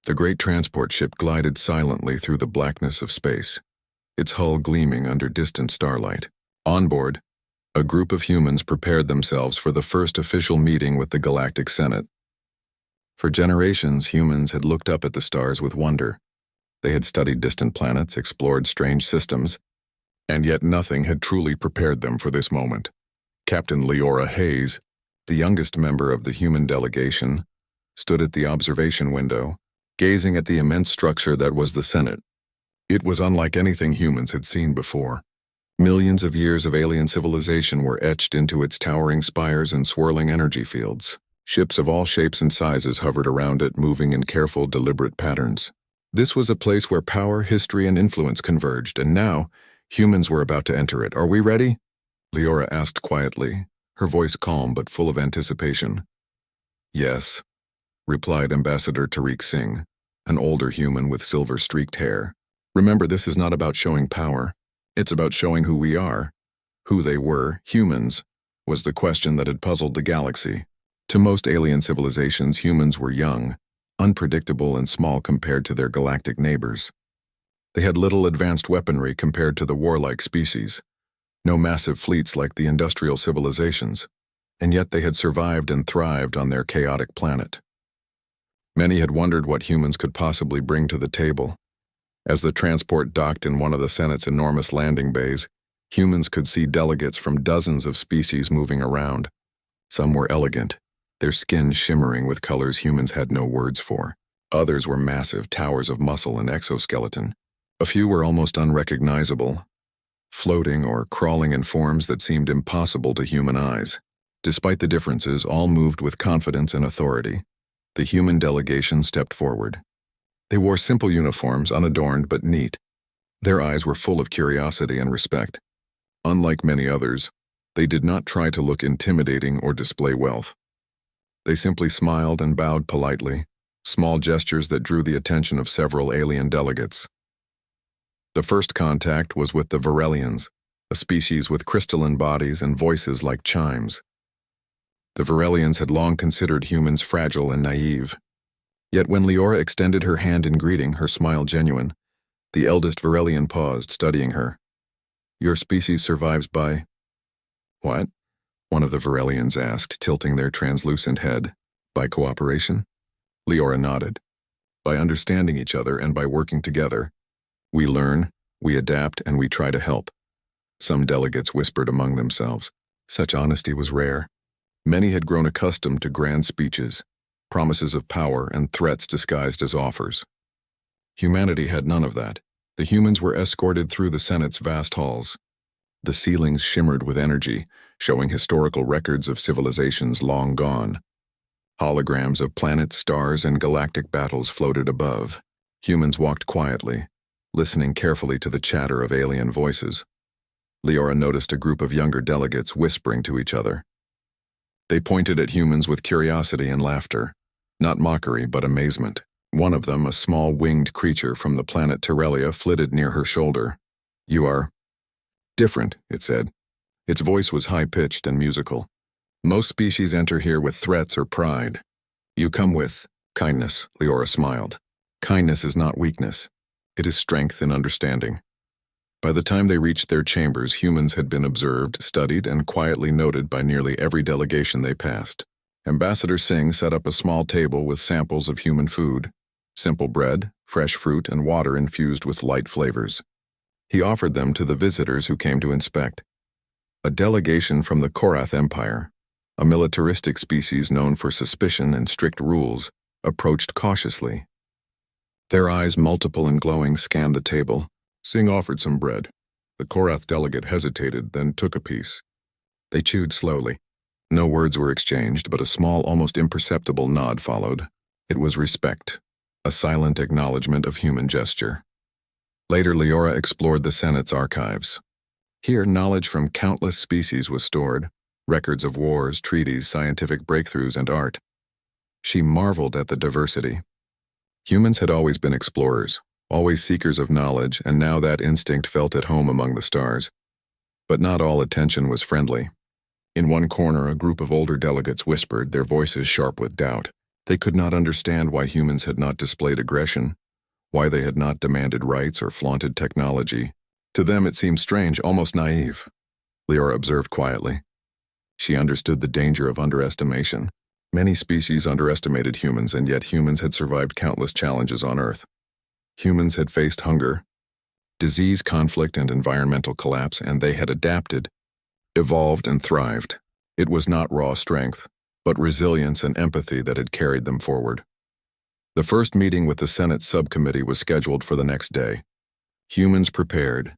The great transport ship glided silently through the blackness of space, its hull gleaming under distant starlight. On board, a group of humans prepared themselves for the first official meeting with the Galactic Senate. For generations, humans had looked up at the stars with wonder. They had studied distant planets, explored strange systems, and yet nothing had truly prepared them for this moment. Captain Leora Hayes, the youngest member of the human delegation, stood at the observation window, gazing at the immense structure that was the Senate. It was unlike anything humans had seen before. Millions of years of alien civilization were etched into its towering spires and swirling energy fields. Ships of all shapes and sizes hovered around it, moving in careful, deliberate patterns. This was a place where power, history, and influence converged, and now, humans were about to enter it. "Are we ready?" Leora asked quietly, her voice calm but full of anticipation. "Yes," replied Ambassador Tariq Singh, an older human with silver-streaked hair. "Remember, this is not about showing power. It's about showing who we are." Who they were, humans, was the question that had puzzled the galaxy. To most alien civilizations, humans were young, unpredictable and small compared to their galactic neighbors. They had little advanced weaponry compared to the warlike species, no massive fleets like the industrial civilizations, and yet they had survived and thrived on their chaotic planet. Many had wondered what humans could possibly bring to the table. As the transport docked in one of the Senate's enormous landing bays, humans could see delegates from dozens of species moving around. Some were elegant, their skin shimmering with colors humans had no words for. Others were massive towers of muscle and exoskeleton. A few were almost unrecognizable, floating or crawling in forms that seemed impossible to human eyes. Despite the differences, all moved with confidence and authority. The human delegation stepped forward. They wore simple uniforms, unadorned but neat. Their eyes were full of curiosity and respect. Unlike many others, they did not try to look intimidating or display wealth. They simply smiled and bowed politely, small gestures that drew the attention of several alien delegates. The first contact was with the Varelians, a species with crystalline bodies and voices like chimes. The Varelians had long considered humans fragile and naive. Yet when Leora extended her hand in greeting, her smile genuine, the eldest Varelian paused, studying her. "Your species survives by—" "What?" one of the Varelians asked, tilting their translucent head. "By cooperation?" Leora nodded. "By understanding each other and by working together. We learn, we adapt, and we try to help." Some delegates whispered among themselves. Such honesty was rare. Many had grown accustomed to grand speeches, promises of power, and threats disguised as offers. Humanity had none of that. The humans were escorted through the Senate's vast halls. The ceilings shimmered with energy, showing historical records of civilizations long gone. Holograms of planets, stars, and galactic battles floated above. Humans walked quietly, listening carefully to the chatter of alien voices. Leora noticed a group of younger delegates whispering to each other. They pointed at humans with curiosity and laughter, not mockery but amazement. One of them, a small winged creature from the planet Terelia, flitted near her shoulder. "You are different," it said. Its voice was high-pitched and musical. "Most species enter here with threats or pride. You come with kindness," Leora smiled. "Kindness is not weakness. It is strength and understanding." By the time they reached their chambers, humans had been observed, studied, and quietly noted by nearly every delegation they passed. Ambassador Singh set up a small table with samples of human food, simple bread, fresh fruit, and water infused with light flavors. He offered them to the visitors who came to inspect. A delegation from the Korath Empire, a militaristic species known for suspicion and strict rules, approached cautiously. Their eyes, multiple and glowing, scanned the table. Singh offered some bread. The Korath delegate hesitated, then took a piece. They chewed slowly. No words were exchanged, but a small, almost imperceptible nod followed. It was respect, a silent acknowledgement of human gesture. Later, Leora explored the Senate's archives. Here, knowledge from countless species was stored, records of wars, treaties, scientific breakthroughs, and art. She marveled at the diversity. Humans had always been explorers, always seekers of knowledge, and now that instinct felt at home among the stars. But not all attention was friendly. In one corner, a group of older delegates whispered, their voices sharp with doubt. They could not understand why humans had not displayed aggression, why they had not demanded rights or flaunted technology. To them it seemed strange, almost naive. Leora observed quietly. She understood the danger of underestimation. Many species underestimated humans, and yet humans had survived countless challenges on Earth. Humans had faced hunger, disease, conflict, and environmental collapse, and they had adapted, evolved, and thrived. It was not raw strength, but resilience and empathy that had carried them forward. The first meeting with the Senate subcommittee was scheduled for the next day. Humans prepared,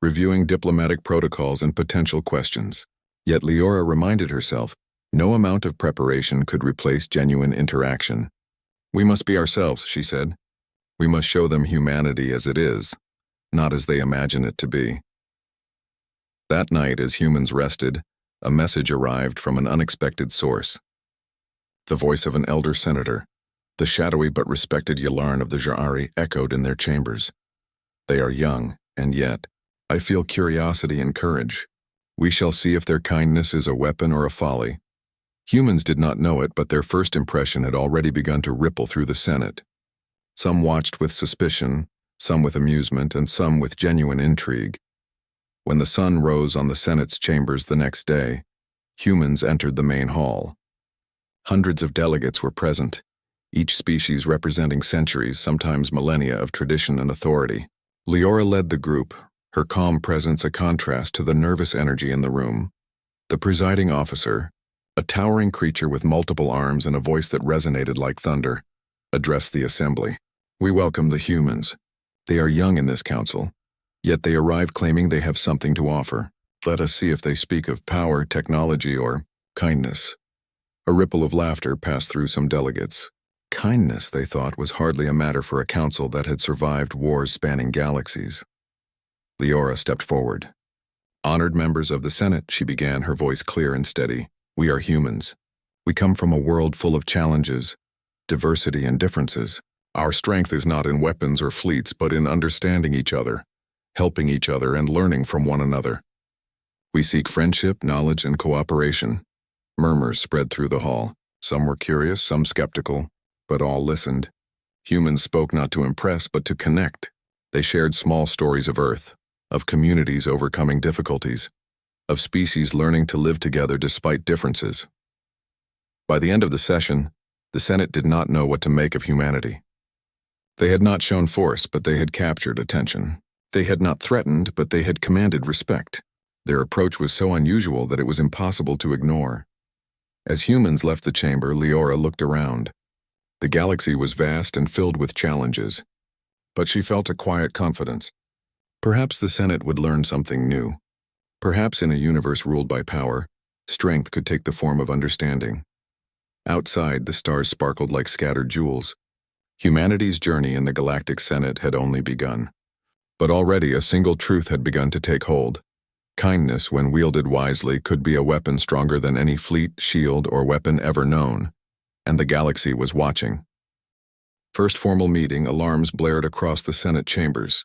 reviewing diplomatic protocols and potential questions. Yet Leora reminded herself, no amount of preparation could replace genuine interaction. "We must be ourselves," she said. "We must show them humanity as it is, not as they imagine it to be." That night, as humans rested, a message arrived from an unexpected source. The voice of an elder senator, the shadowy but respected Yalarn of the Ja'ari, echoed in their chambers. "They are young, and yet, I feel curiosity and courage. We shall see if their kindness is a weapon or a folly." Humans did not know it, but their first impression had already begun to ripple through the Senate. Some watched with suspicion, some with amusement, and some with genuine intrigue. When the sun rose on the Senate's chambers the next day, humans entered the main hall. Hundreds of delegates were present, each species representing centuries, sometimes millennia of tradition and authority. Leora led the group, her calm presence a contrast to the nervous energy in the room. The presiding officer, a towering creature with multiple arms and a voice that resonated like thunder, addressed the assembly. "We welcome the humans. They are young in this council, yet they arrive claiming they have something to offer. Let us see if they speak of power, technology, or kindness." A ripple of laughter passed through some delegates. Kindness, they thought, was hardly a matter for a council that had survived wars spanning galaxies. Leora stepped forward. "Honored members of the Senate," she began, her voice clear and steady. "We are humans. We come from a world full of challenges, diversity, and differences. Our strength is not in weapons or fleets, but in understanding each other, helping each other, and learning from one another. We seek friendship, knowledge, and cooperation." Murmurs spread through the hall. Some were curious, some skeptical, but all listened. Humans spoke not to impress, but to connect. They shared small stories of Earth, of communities overcoming difficulties, of species learning to live together despite differences. By the end of the session, the Senate did not know what to make of humanity. They had not shown force, but they had captured attention. They had not threatened, but they had commanded respect. Their approach was so unusual that it was impossible to ignore. As humans left the chamber, Leora looked around. The galaxy was vast and filled with challenges, but she felt a quiet confidence. Perhaps the Senate would learn something new. Perhaps in a universe ruled by power, strength could take the form of understanding. Outside, the stars sparkled like scattered jewels. Humanity's journey in the Galactic Senate had only begun. But already a single truth had begun to take hold. Kindness, when wielded wisely, could be a weapon stronger than any fleet, shield, or weapon ever known. And the galaxy was watching. First formal meeting, alarms blared across the Senate chambers.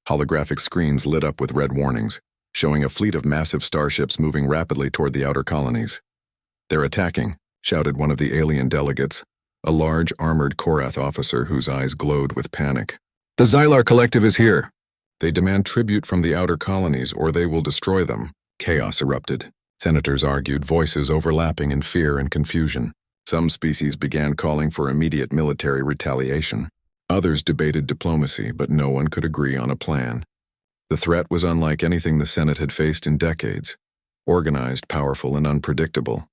Holographic screens lit up with red warnings, showing a fleet of massive starships moving rapidly toward the outer colonies. "They're attacking," shouted one of the alien delegates, a large, armored Korath officer whose eyes glowed with panic. "The Xylar Collective is here. They demand tribute from the outer colonies, or they will destroy them." Chaos erupted. Senators argued, voices overlapping in fear and confusion. Some species began calling for immediate military retaliation. Others debated diplomacy, but no one could agree on a plan. The threat was unlike anything the Senate had faced in decades, organized, powerful, and unpredictable.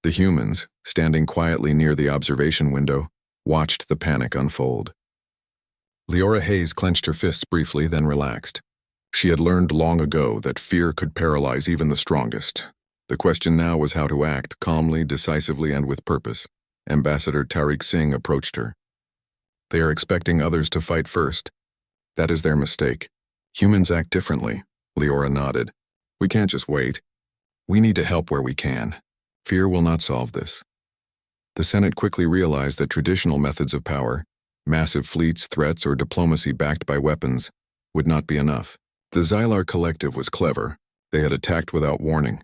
The humans, standing quietly near the observation window, watched the panic unfold. Leora Hayes clenched her fists briefly, then relaxed. She had learned long ago that fear could paralyze even the strongest. The question now was how to act, calmly, decisively, and with purpose. Ambassador Tariq Singh approached her. "They are expecting others to fight first. That is their mistake. Humans act differently." Leora nodded. "We can't just wait. We need to help where we can. Fear will not solve this." The Senate quickly realized that traditional methods of power, massive fleets, threats, or diplomacy backed by weapons, would not be enough. The Xylar Collective was clever. They had attacked without warning,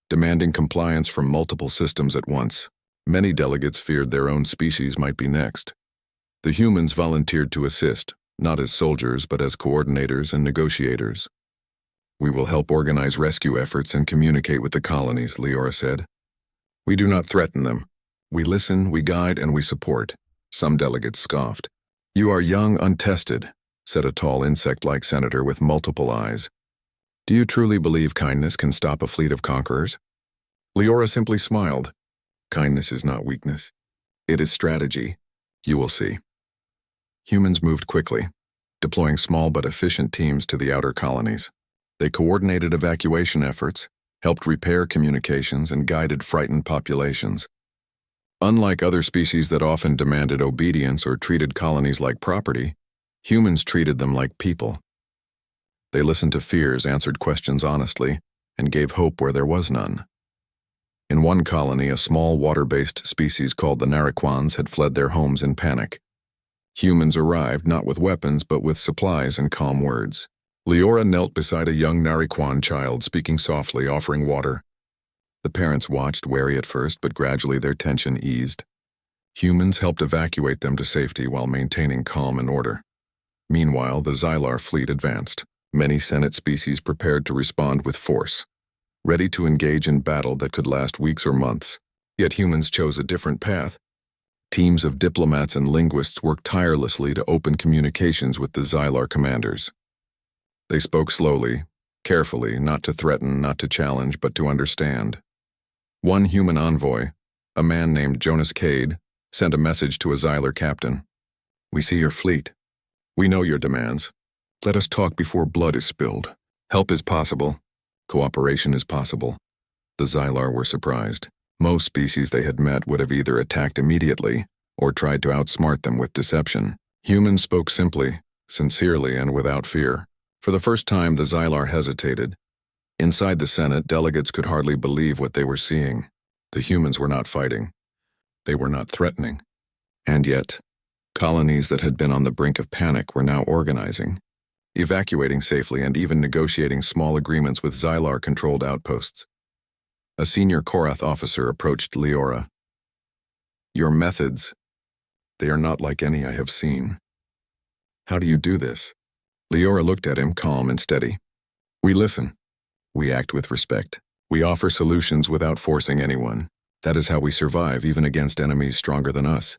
demanding compliance from multiple systems at once. Many delegates feared their own species might be next. The humans volunteered to assist, not as soldiers but as coordinators and negotiators. "We will help organize rescue efforts and communicate with the colonies," Leora said. "We do not threaten them. We listen, we guide, and we support." Some delegates scoffed. "You are young, untested," said a tall insect-like senator with multiple eyes. "Do you truly believe kindness can stop a fleet of conquerors?" Leora simply smiled. "Kindness is not weakness. It is strategy. You will see." Humans moved quickly, deploying small but efficient teams to the outer colonies. They coordinated evacuation efforts, helped repair communications, and guided frightened populations. Unlike other species that often demanded obedience or treated colonies like property, humans treated them like people. They listened to fears, answered questions honestly, and gave hope where there was none. In one colony, a small water-based species called the Nariquans had fled their homes in panic. Humans arrived not with weapons but with supplies and calm words. Leora knelt beside a young Nariquan child, speaking softly, offering water. The parents watched, wary at first, but gradually their tension eased. Humans helped evacuate them to safety while maintaining calm and order. Meanwhile, the Xylar fleet advanced. Many Senate species prepared to respond with force, ready to engage in battle that could last weeks or months. Yet humans chose a different path. Teams of diplomats and linguists worked tirelessly to open communications with the Xylar commanders. They spoke slowly, carefully, not to threaten, not to challenge, but to understand. One human envoy, a man named Jonas Cade, sent a message to a Xylar captain. "We see your fleet. We know your demands. Let us talk before blood is spilled. Help is possible. Cooperation is possible." The Xylar were surprised. Most species they had met would have either attacked immediately or tried to outsmart them with deception. Humans spoke simply, sincerely, and without fear. For the first time, the Xylar hesitated. Inside the Senate, delegates could hardly believe what they were seeing. The humans were not fighting. They were not threatening. And yet, colonies that had been on the brink of panic were now organizing, evacuating safely, and even negotiating small agreements with Xylar-controlled outposts. A senior Korath officer approached Leora. "Your methods, they are not like any I have seen. How do you do this?" Leora looked at him, calm and steady. "We listen. We act with respect. We offer solutions without forcing anyone. That is how we survive, even against enemies stronger than us."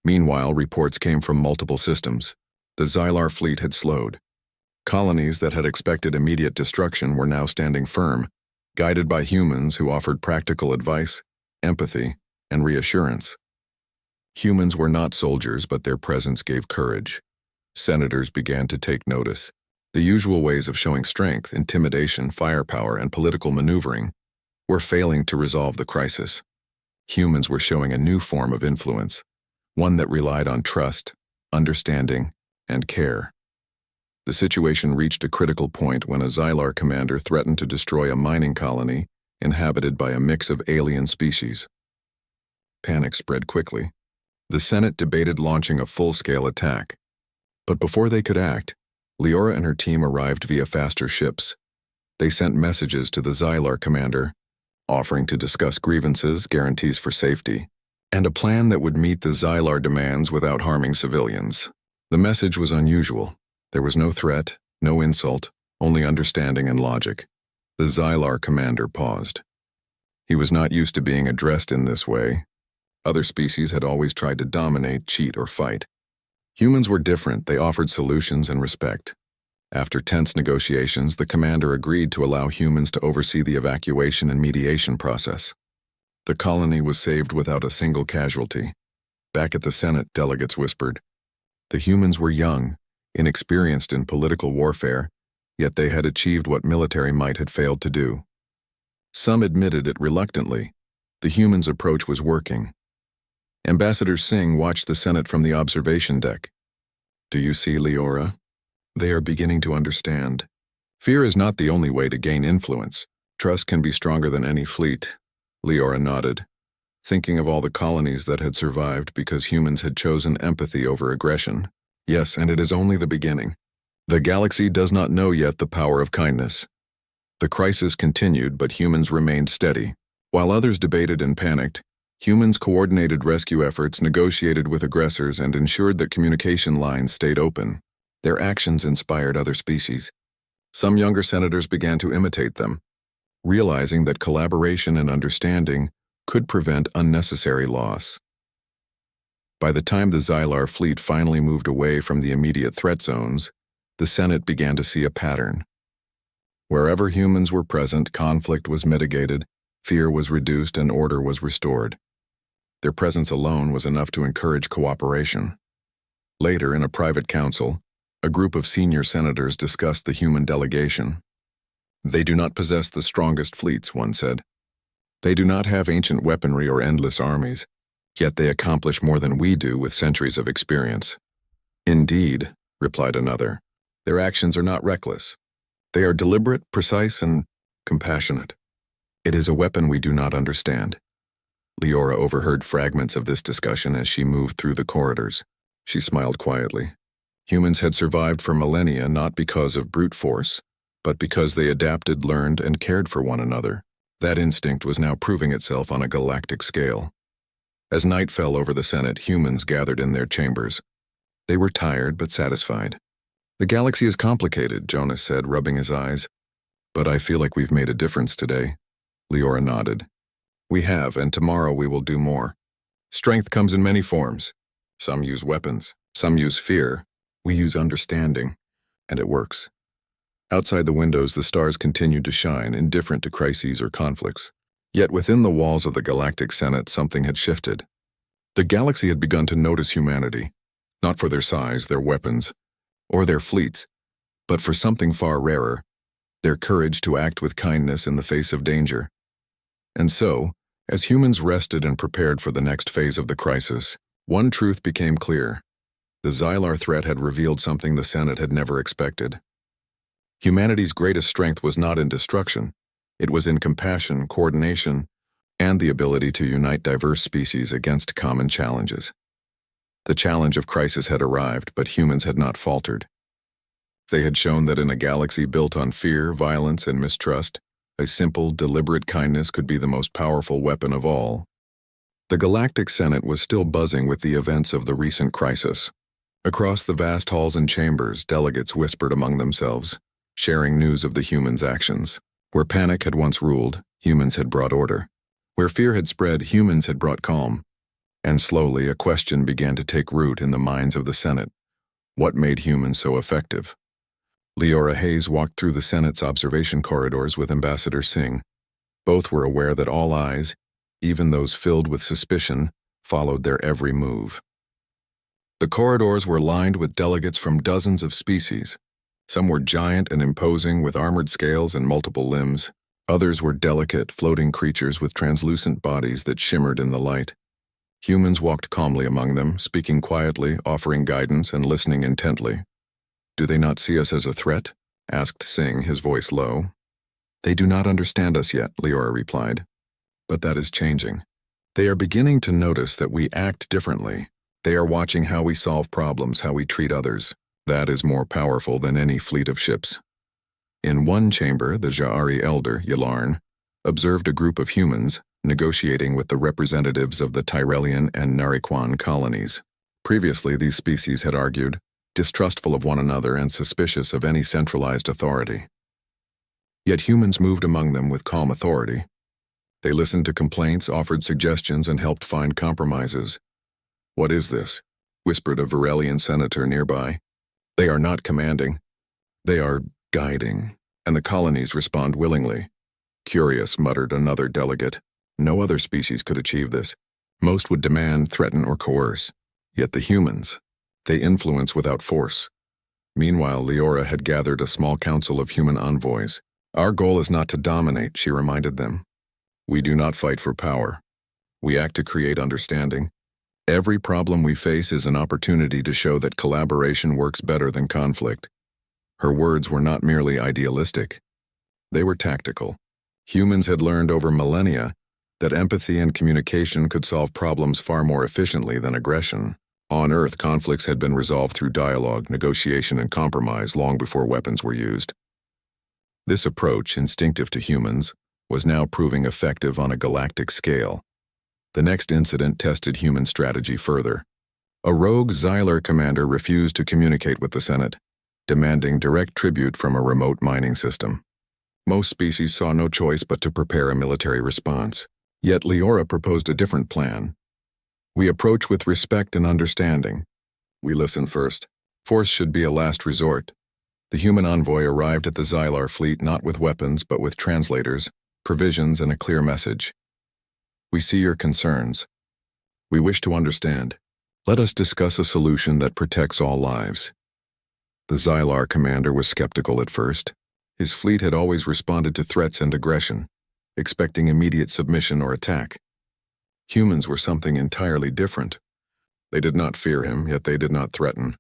Meanwhile, reports came from multiple systems. The Xylar fleet had slowed. Colonies that had expected immediate destruction were now standing firm, guided by humans who offered practical advice, empathy, and reassurance. Humans were not soldiers, but their presence gave courage. Senators began to take notice. The usual ways of showing strength, intimidation, firepower, and political maneuvering were failing to resolve the crisis. Humans were showing a new form of influence, one that relied on trust, understanding, and care. The situation reached a critical point when a Xylar commander threatened to destroy a mining colony inhabited by a mix of alien species. Panic spread quickly. The Senate debated launching a full-scale attack. But before they could act, Leora and her team arrived via faster ships. They sent messages to the Xylar commander, offering to discuss grievances, guarantees for safety, and a plan that would meet the Xylar demands without harming civilians. The message was unusual. There was no threat, no insult, only understanding and logic. The Xylar commander paused. He was not used to being addressed in this way. Other species had always tried to dominate, cheat, or fight. Humans were different. They offered solutions and respect. After tense negotiations, the commander agreed to allow humans to oversee the evacuation and mediation process. The colony was saved without a single casualty. Back at the Senate, delegates whispered. The humans were young, inexperienced in political warfare, yet they had achieved what military might had failed to do. Some admitted it reluctantly. The humans' approach was working. Ambassador Singh watched the Senate from the observation deck. "Do you see, Leora? They are beginning to understand. Fear is not the only way to gain influence. Trust can be stronger than any fleet." Leora nodded, thinking of all the colonies that had survived because humans had chosen empathy over aggression. "Yes, and it is only the beginning. The galaxy does not know yet the power of kindness." The crisis continued, but humans remained steady. While others debated and panicked, Humans coordinated rescue efforts, negotiated with aggressors, and ensured that communication lines stayed open. Their actions inspired other species. Some younger senators began to imitate them, realizing that collaboration and understanding could prevent unnecessary loss. By the time the Xylar fleet finally moved away from the immediate threat zones, the Senate began to see a pattern. Wherever humans were present, conflict was mitigated, fear was reduced, and order was restored. Their presence alone was enough to encourage cooperation. Later, in a private council, a group of senior senators discussed the human delegation. "They do not possess the strongest fleets," one said. "They do not have ancient weaponry or endless armies, yet they accomplish more than we do with centuries of experience." "Indeed," replied another, "their actions are not reckless. They are deliberate, precise, and compassionate. It is a weapon we do not understand." Leora overheard fragments of this discussion as she moved through the corridors. She smiled quietly. Humans had survived for millennia not because of brute force, but because they adapted, learned, and cared for one another. That instinct was now proving itself on a galactic scale. As night fell over the Senate, humans gathered in their chambers. They were tired but satisfied. "The galaxy is complicated," Jonas said, rubbing his eyes. "But I feel like we've made a difference today." Leora nodded. "We have, and tomorrow we will do more. Strength comes in many forms. Some use weapons, some use fear. We use understanding, and it works." Outside the windows, the stars continued to shine, indifferent to crises or conflicts. Yet within the walls of the Galactic Senate, something had shifted. The galaxy had begun to notice humanity, not for their size, their weapons, or their fleets, but for something far rarer, their courage to act with kindness in the face of danger. And so, as humans rested and prepared for the next phase of the crisis, one truth became clear. The Xylar threat had revealed something the Senate had never expected. Humanity's greatest strength was not in destruction. It was in compassion, coordination, and the ability to unite diverse species against common challenges. The challenge of crisis had arrived, but humans had not faltered. They had shown that in a galaxy built on fear, violence, and mistrust, a simple, deliberate kindness could be the most powerful weapon of all. The Galactic Senate was still buzzing with the events of the recent crisis. Across the vast halls and chambers, delegates whispered among themselves, sharing news of the humans' actions. Where panic had once ruled, humans had brought order. Where fear had spread, humans had brought calm. And slowly, a question began to take root in the minds of the Senate. What made humans so effective? Leora Hayes walked through the Senate's observation corridors with Ambassador Singh. Both were aware that all eyes, even those filled with suspicion, followed their every move. The corridors were lined with delegates from dozens of species. Some were giant and imposing with armored scales and multiple limbs. Others were delicate, floating creatures with translucent bodies that shimmered in the light. Humans walked calmly among them, speaking quietly, offering guidance, and listening intently. "Do they not see us as a threat?" asked Singh, his voice low. "They do not understand us yet," Leora replied. "But that is changing. They are beginning to notice that we act differently. They are watching how we solve problems, how we treat others. That is more powerful than any fleet of ships." In one chamber, the Ja'ari elder, Yalarn, observed a group of humans negotiating with the representatives of the Tyrellian and Nariquan colonies. Previously, these species had argued, distrustful of one another and suspicious of any centralized authority. Yet humans moved among them with calm authority. They listened to complaints, offered suggestions, and helped find compromises. "What is this?" whispered a Varelian senator nearby. "They are not commanding. They are guiding, and the colonies respond willingly." "Curious," muttered another delegate. "No other species could achieve this. Most would demand, threaten, or coerce. Yet the humans, they influence without force." Meanwhile, Leora had gathered a small council of human envoys. "Our goal is not to dominate," she reminded them. "We do not fight for power. We act to create understanding. Every problem we face is an opportunity to show that collaboration works better than conflict." Her words were not merely idealistic. They were tactical. Humans had learned over millennia that empathy and communication could solve problems far more efficiently than aggression. On Earth, conflicts had been resolved through dialogue, negotiation, and compromise long before weapons were used. This approach, instinctive to humans, was now proving effective on a galactic scale. The next incident tested human strategy further. A rogue Xylar commander refused to communicate with the Senate, demanding direct tribute from a remote mining system. Most species saw no choice but to prepare a military response. Yet Leora proposed a different plan. We approach with respect and understanding. We listen first. Force should be a last resort. The human envoy arrived at the Xylar fleet not with weapons but with translators, provisions, and a clear message. We see your concerns. We wish to understand. Let us discuss a solution that protects all lives. The Xylar commander was skeptical at first. His fleet had always responded to threats and aggression, expecting immediate submission or attack. Humans were something entirely different. They did not fear him, yet they did not threaten.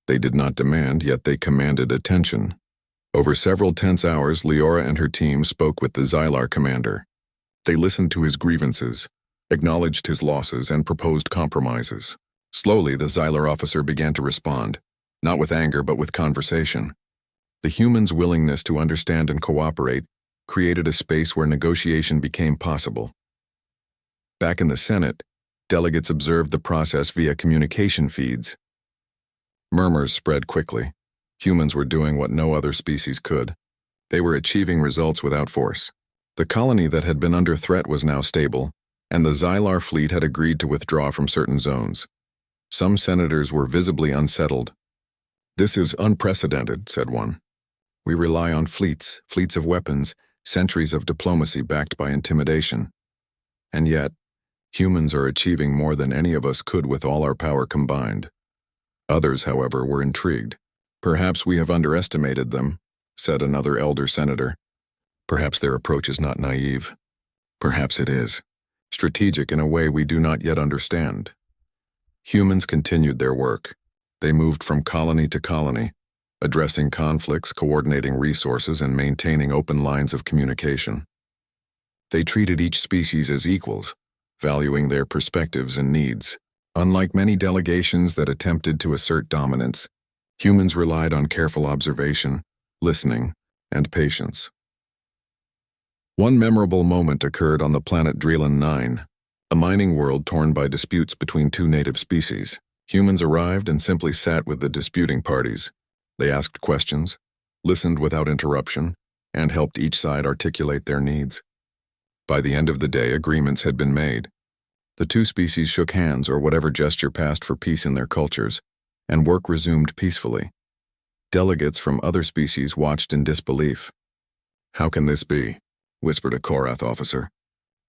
They did not demand, yet they commanded attention. Over several tense hours, Leora and her team spoke with the Xylar commander. They listened to his grievances, acknowledged his losses, and proposed compromises. Slowly, the Xylar officer began to respond, not with anger but with conversation. The humans' willingness to understand and cooperate created a space where negotiation became possible. Back in the Senate, delegates observed the process via communication feeds. Murmurs spread quickly. Humans were doing what no other species could. They were achieving results without force. The colony that had been under threat was now stable, and the Xylar fleet had agreed to withdraw from certain zones. Some senators were visibly unsettled. "This is unprecedented," said one. "We rely on fleets of weapons, centuries of diplomacy backed by intimidation. And yet, humans are achieving more than any of us could with all our power combined." Others, however, were intrigued. "Perhaps we have underestimated them," said another elder senator. "Perhaps their approach is not naive. Perhaps it is strategic in a way we do not yet understand." Humans continued their work. They moved from colony to colony, addressing conflicts, coordinating resources, and maintaining open lines of communication. They treated each species as equals, valuing their perspectives and needs. Unlike many delegations that attempted to assert dominance, humans relied on careful observation, listening, and patience. One memorable moment occurred on the planet Drelan 9, a mining world torn by disputes between two native species. Humans arrived and simply sat with the disputing parties. They asked questions, listened without interruption, and helped each side articulate their needs. By the end of the day, agreements had been made. The two species shook hands or whatever gesture passed for peace in their cultures, and work resumed peacefully. Delegates from other species watched in disbelief. "How can this be?" whispered a Korath officer.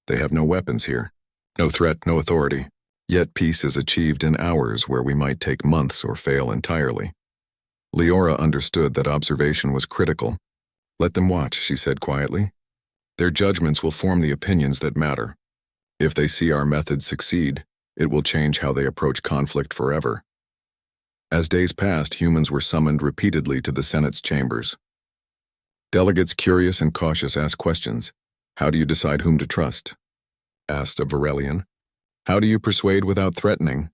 "They have no weapons here, no threat, no authority. Yet peace is achieved in hours where we might take months or fail entirely." Leora understood that observation was critical. "Let them watch," she said quietly. "Their judgments will form the opinions that matter. If they see our methods succeed, it will change how they approach conflict forever." As days passed, humans were summoned repeatedly to the Senate's chambers. Delegates curious and cautious asked questions. "How do you decide whom to trust?" asked a Varelian. "How do you persuade without threatening?"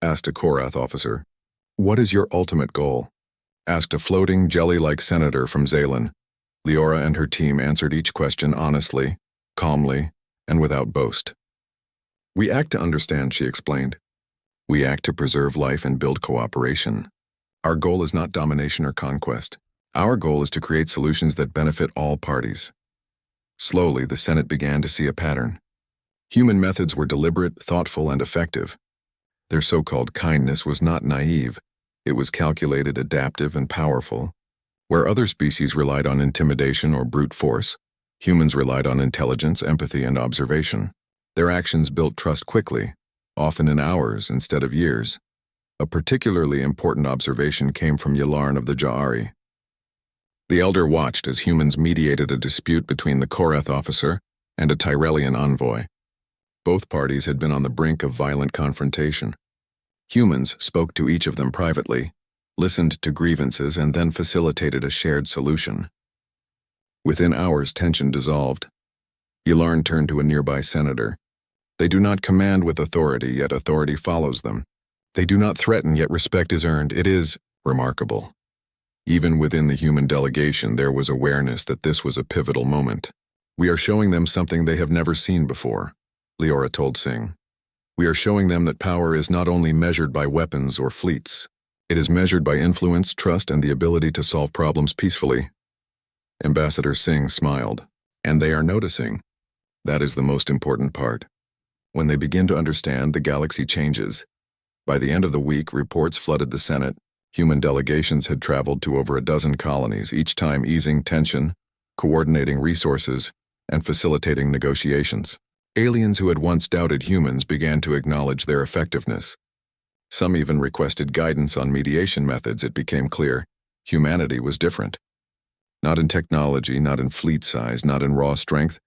asked a Korath officer. "What is your ultimate goal?" asked a floating, jelly-like senator from Zalen. Leora and her team answered each question honestly, calmly, and without boast. "We act to understand," she explained. "We act to preserve life and build cooperation. Our goal is not domination or conquest. Our goal is to create solutions that benefit all parties." Slowly, the Senate began to see a pattern. Human methods were deliberate, thoughtful, and effective. Their so-called kindness was not naive. It was calculated, adaptive, and powerful. Where other species relied on intimidation or brute force, humans relied on intelligence, empathy, and observation. Their actions built trust quickly, often in hours instead of years. A particularly important observation came from Yalarn of the Ja'ari. The elder watched as humans mediated a dispute between the Korath officer and a Tyrellian envoy. Both parties had been on the brink of violent confrontation. Humans spoke to each of them privately, listened to grievances, and then facilitated a shared solution. Within hours, tension dissolved. Yalarn turned to a nearby senator. "They do not command with authority, yet authority follows them. They do not threaten, yet respect is earned. It is remarkable." Even within the human delegation, there was awareness that this was a pivotal moment. "We are showing them something they have never seen before. Leora told Singh. "We are showing them that power is not only measured by weapons or fleets. It is measured by influence, trust, and the ability to solve problems peacefully." Ambassador Singh smiled. "And they are noticing. That is the most important part. When they begin to understand, the galaxy changes." By the end of the week, reports flooded the Senate. Human delegations had traveled to over a dozen colonies, each time easing tension, coordinating resources, and facilitating negotiations. Aliens who had once doubted humans began to acknowledge their effectiveness. Some even requested guidance on mediation methods. It became clear humanity was different. Not in technology, not in fleet size, not in raw strength,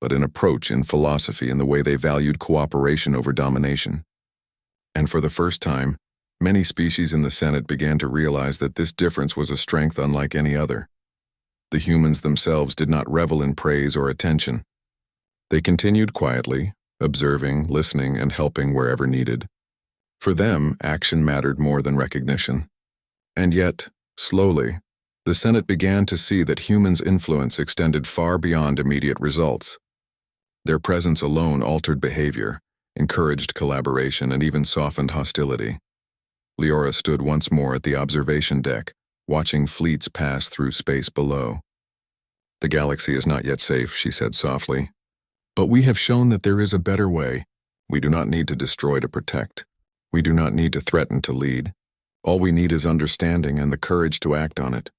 but in approach, in philosophy, in the way they valued cooperation over domination. And for the first time, many species in the Senate began to realize that this difference was a strength unlike any other. The humans themselves did not revel in praise or attention. They continued quietly, observing, listening, and helping wherever needed. For them, action mattered more than recognition. And yet, slowly, the Senate began to see that humans' influence extended far beyond immediate results. Their presence alone altered behavior, encouraged collaboration, and even softened hostility. Leora stood once more at the observation deck, watching fleets pass through space below. "The galaxy is not yet safe," she said softly. "But we have shown that there is a better way. We do not need to destroy to protect. We do not need to threaten to lead. All we need is understanding and the courage to act on it."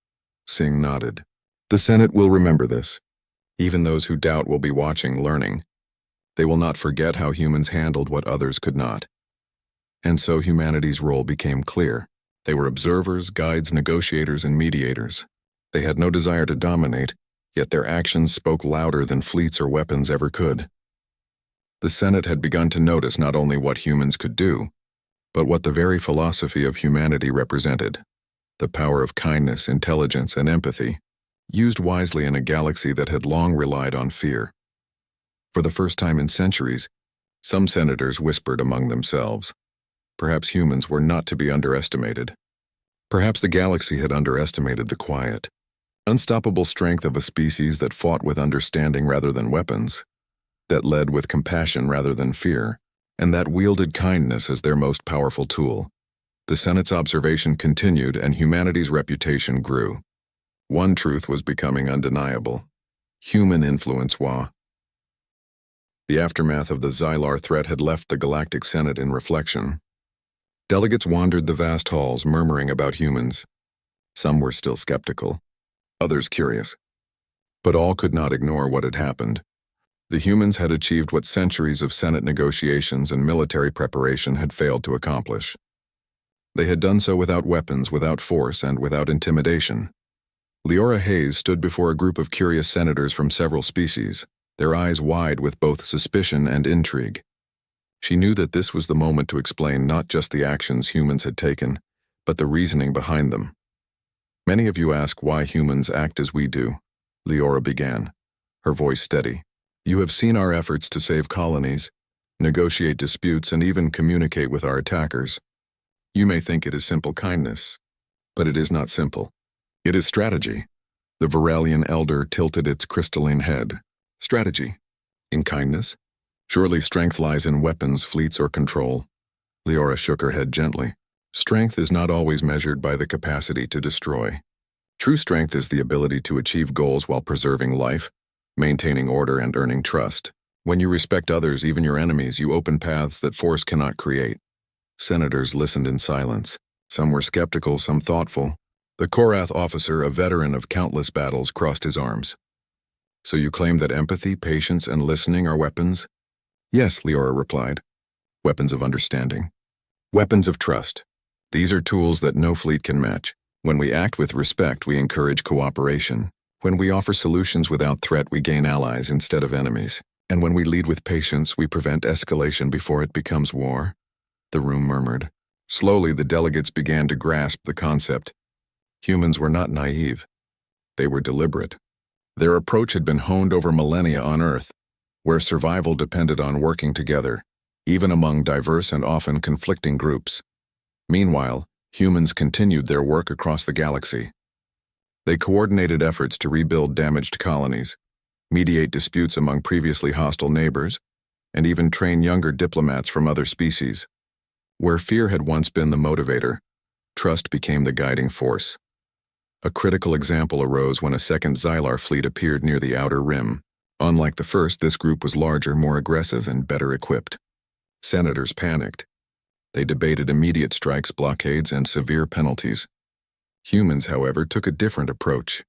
Singh nodded. "The Senate will remember this. Even those who doubt will be watching, learning. They will not forget how humans handled what others could not." And so humanity's role became clear. They were observers, guides, negotiators, and mediators. They had no desire to dominate, yet their actions spoke louder than fleets or weapons ever could. The Senate had begun to notice not only what humans could do, but what the very philosophy of humanity represented: the power of kindness, intelligence, and empathy, used wisely in a galaxy that had long relied on fear. For the first time in centuries, some senators whispered among themselves. Perhaps humans were not to be underestimated. Perhaps the galaxy had underestimated the quiet, unstoppable strength of a species that fought with understanding rather than weapons, that led with compassion rather than fear, and that wielded kindness as their most powerful tool. The Senate's observation continued, and humanity's reputation grew. One truth was becoming undeniable: human influence was. The aftermath of the Xylar threat had left the Galactic Senate in reflection. Delegates wandered the vast halls, murmuring about humans. Some were still skeptical, others curious. But all could not ignore what had happened. The humans had achieved what centuries of Senate negotiations and military preparation had failed to accomplish. They had done so without weapons, without force, and without intimidation. Leora Hayes stood before a group of curious senators from several species, their eyes wide with both suspicion and intrigue. She knew that this was the moment to explain not just the actions humans had taken, but the reasoning behind them. "Many of you ask why humans act as we do," Leora began, her voice steady. "You have seen our efforts to save colonies, negotiate disputes, and even communicate with our attackers. You may think it is simple kindness, but it is not simple. It is strategy." The Varelian elder tilted its crystalline head. "Strategy? In kindness? Surely strength lies in weapons, fleets, or control." Leora shook her head gently. "Strength is not always measured by the capacity to destroy. True strength is the ability to achieve goals while preserving life, maintaining order, and earning trust. When you respect others, even your enemies, you open paths that force cannot create." Senators listened in silence. Some were skeptical, some thoughtful. The Korath officer, a veteran of countless battles, crossed his arms. "So you claim that empathy, patience, and listening are weapons?" "Yes," Leora replied. "Weapons of understanding. Weapons of trust. These are tools that no fleet can match. When we act with respect, we encourage cooperation. When we offer solutions without threat, we gain allies instead of enemies. And when we lead with patience, we prevent escalation before it becomes war." The room murmured. Slowly, the delegates began to grasp the concept. Humans were not naive. They were deliberate. Their approach had been honed over millennia on Earth, where survival depended on working together, even among diverse and often conflicting groups. Meanwhile, humans continued their work across the galaxy. They coordinated efforts to rebuild damaged colonies, mediate disputes among previously hostile neighbors, and even train younger diplomats from other species. Where fear had once been the motivator, trust became the guiding force. A critical example arose when a second Xylar fleet appeared near the outer rim. Unlike the first, this group was larger, more aggressive, and better equipped. Senators panicked. They debated immediate strikes, blockades, and severe penalties. Humans, however, took a different approach.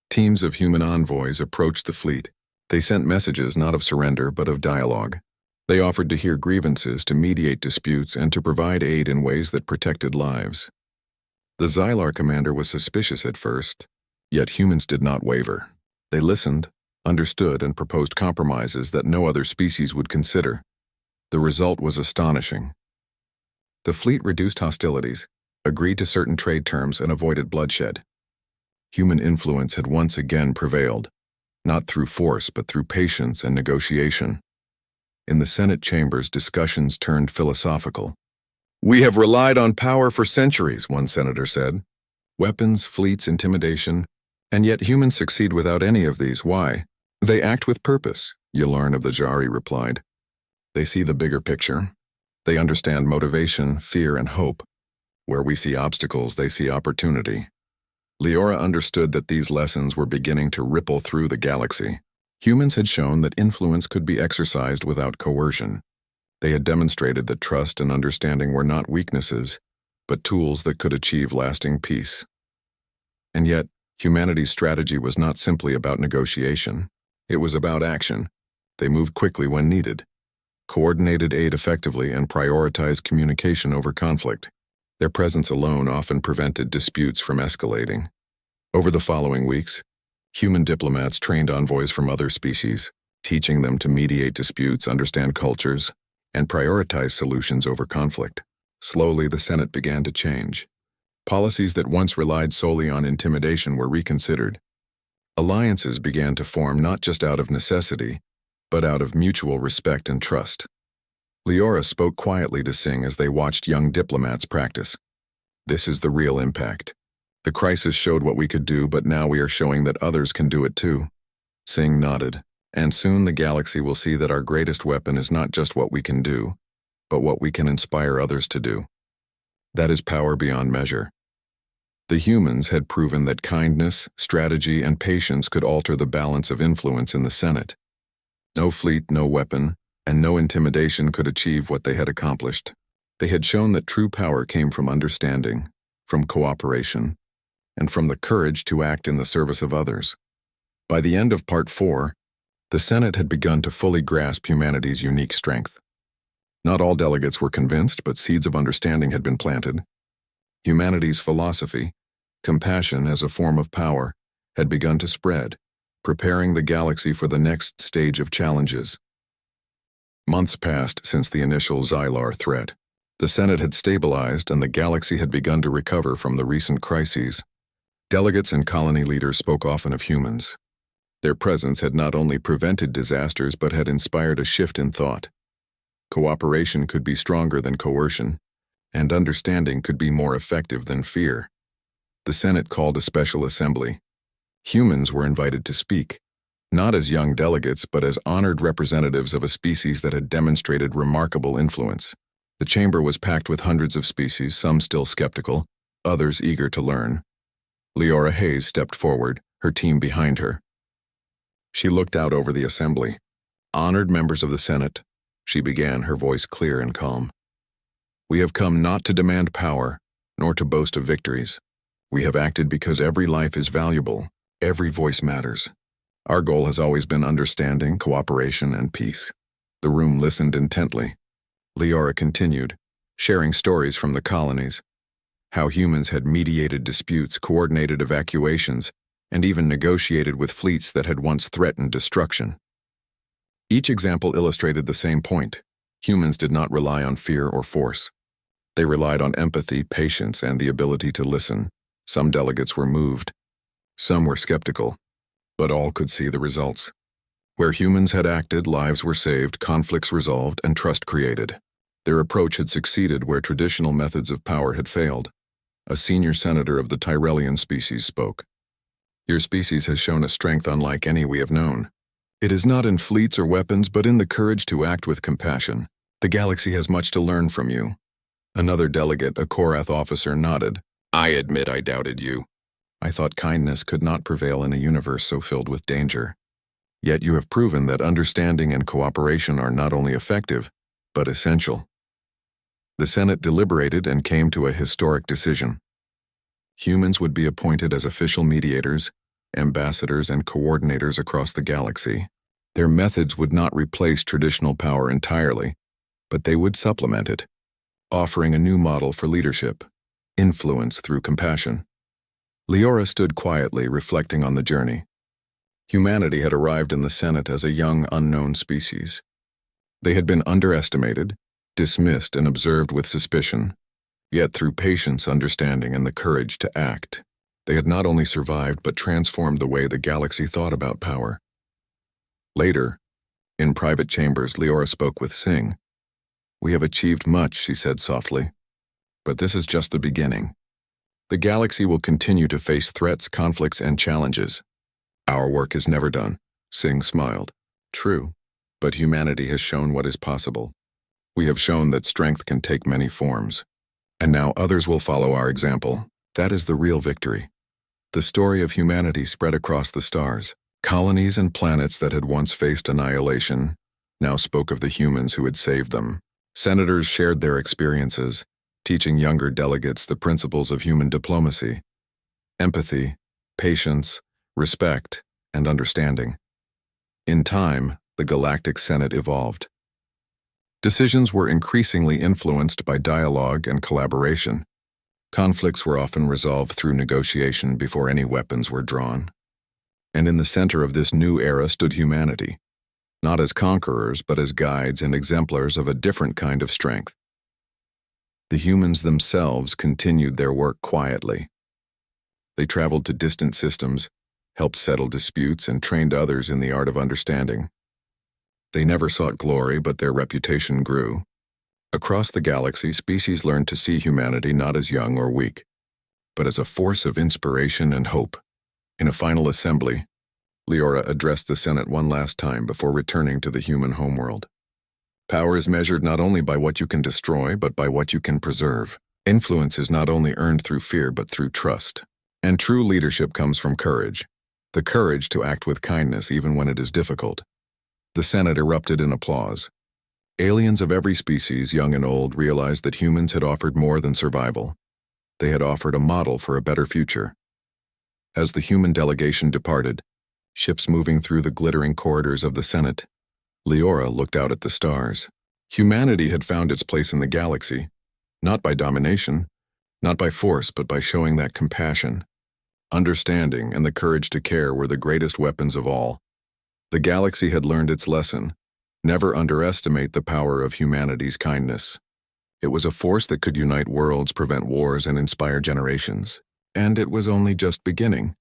Teams of human envoys approached the fleet. They sent messages not of surrender but of dialogue. They offered to hear grievances, to mediate disputes, and to provide aid in ways that protected lives. The Xylar commander was suspicious at first, yet humans did not waver. They listened, understood, and proposed compromises that no other species would consider. The result was astonishing. The fleet reduced hostilities, agreed to certain trade terms, and avoided bloodshed. Human influence had once again prevailed, not through force but through patience and negotiation. In the Senate chambers, discussions turned philosophical. "We have relied on power for centuries," one senator said. "Weapons, fleets, intimidation, and yet humans succeed without any of these. Why?" "They act with purpose," Ylarn of the Jari replied. "They see the bigger picture. They understand motivation, fear, and hope. Where we see obstacles, they see opportunity." Leora understood that these lessons were beginning to ripple through the galaxy. Humans had shown that influence could be exercised without coercion. They had demonstrated that trust and understanding were not weaknesses, but tools that could achieve lasting peace. And yet, humanity's strategy was not simply about negotiation. It was about action. They moved quickly when needed, coordinated aid effectively, and prioritized communication over conflict. Their presence alone often prevented disputes from escalating. Over the following weeks, human diplomats trained envoys from other species, teaching them to mediate disputes, understand cultures, and prioritize solutions over conflict. Slowly, the Senate began to change. Policies that once relied solely on intimidation were reconsidered. Alliances began to form not just out of necessity, but out of mutual respect and trust. Leora spoke quietly to Singh as they watched young diplomats practice. "This is the real impact. The crisis showed what we could do, but now we are showing that others can do it too." Singh nodded. "And soon the galaxy will see that our greatest weapon is not just what we can do, but what we can inspire others to do. That is power beyond measure." The humans had proven that kindness, strategy, and patience could alter the balance of influence in the Senate. No fleet, no weapon, and no intimidation could achieve what they had accomplished. They had shown that true power came from understanding, from cooperation, and from the courage to act in the service of others. By the end of Part 4, the Senate had begun to fully grasp humanity's unique strength. Not all delegates were convinced, but seeds of understanding had been planted. Humanity's philosophy, compassion as a form of power, had begun to spread, preparing the galaxy for the next stage of challenges. Months passed since the initial Xylar threat. The Senate had stabilized and the galaxy had begun to recover from the recent crises. Delegates and colony leaders spoke often of humans. Their presence had not only prevented disasters but had inspired a shift in thought. Cooperation could be stronger than coercion, and understanding could be more effective than fear. The Senate called a special assembly. Humans were invited to speak, not as young delegates but as honored representatives of a species that had demonstrated remarkable influence. The chamber was packed with hundreds of species, some still skeptical, others eager to learn. Leora Hayes stepped forward, her team behind her. She looked out over the assembly. "Honored members of the Senate," she began, her voice clear and calm. "We have come not to demand power, nor to boast of victories. We have acted because every life is valuable, every voice matters. Our goal has always been understanding, cooperation, and peace." The room listened intently. Leora continued, sharing stories from the colonies, how humans had mediated disputes, coordinated evacuations, and even negotiated with fleets that had once threatened destruction. Each example illustrated the same point. Humans did not rely on fear or force. They relied on empathy, patience, and the ability to listen. Some delegates were moved. Some were skeptical. But all could see the results. Where humans had acted, lives were saved, conflicts resolved, and trust created. Their approach had succeeded where traditional methods of power had failed. A senior senator of the Tyrellian species spoke. "Your species has shown a strength unlike any we have known. It is not in fleets or weapons, but in the courage to act with compassion. The galaxy has much to learn from you. Another delegate, a Korath officer, nodded. I admit I doubted you. I thought kindness could not prevail in a universe so filled with danger. Yet you have proven that understanding and cooperation are not only effective, but essential. The Senate deliberated and came to a historic decision. Humans would be appointed as official mediators, ambassadors, and coordinators across the galaxy. Their methods would not replace traditional power entirely, but they would supplement it, offering a new model for leadership, influence through compassion. Leora stood quietly, reflecting on the journey. Humanity had arrived in the Senate as a young, unknown species. They had been underestimated, dismissed, and observed with suspicion. Yet through patience, understanding, and the courage to act, they had not only survived but transformed the way the galaxy thought about power. Later, in private chambers, Leora spoke with Singh. We have achieved much, she said softly. But this is just the beginning. The galaxy will continue to face threats, conflicts, and challenges. Our work is never done, Singh smiled. True, but humanity has shown what is possible. We have shown that strength can take many forms. And now others will follow our example. That is the real victory. The story of humanity spread across the stars. Colonies and planets that had once faced annihilation now spoke of the humans who had saved them. Senators shared their experiences, teaching younger delegates the principles of human diplomacy, empathy, patience, respect, and understanding. In time, the Galactic Senate evolved. Decisions were increasingly influenced by dialogue and collaboration. Conflicts were often resolved through negotiation before any weapons were drawn. And in the center of this new era stood humanity, not as conquerors but as guides and exemplars of a different kind of strength. The humans themselves continued their work quietly. They traveled to distant systems, helped settle disputes, and trained others in the art of understanding. They never sought glory, but their reputation grew. Across the galaxy, species learned to see humanity not as young or weak, but as a force of inspiration and hope. In a final assembly, Leora addressed the Senate one last time before returning to the human homeworld. Power is measured not only by what you can destroy, but by what you can preserve. Influence is not only earned through fear, but through trust. And true leadership comes from courage. The courage to act with kindness even when it is difficult. The Senate erupted in applause. Aliens of every species, young and old, realized that humans had offered more than survival. They had offered a model for a better future. As the human delegation departed, ships moving through the glittering corridors of the Senate, Leora looked out at the stars. Humanity had found its place in the galaxy, not by domination, not by force, but by showing that compassion, understanding, and the courage to care were the greatest weapons of all. The galaxy had learned its lesson. Never underestimate the power of humanity's kindness. It was a force that could unite worlds, prevent wars, and inspire generations. And it was only just beginning.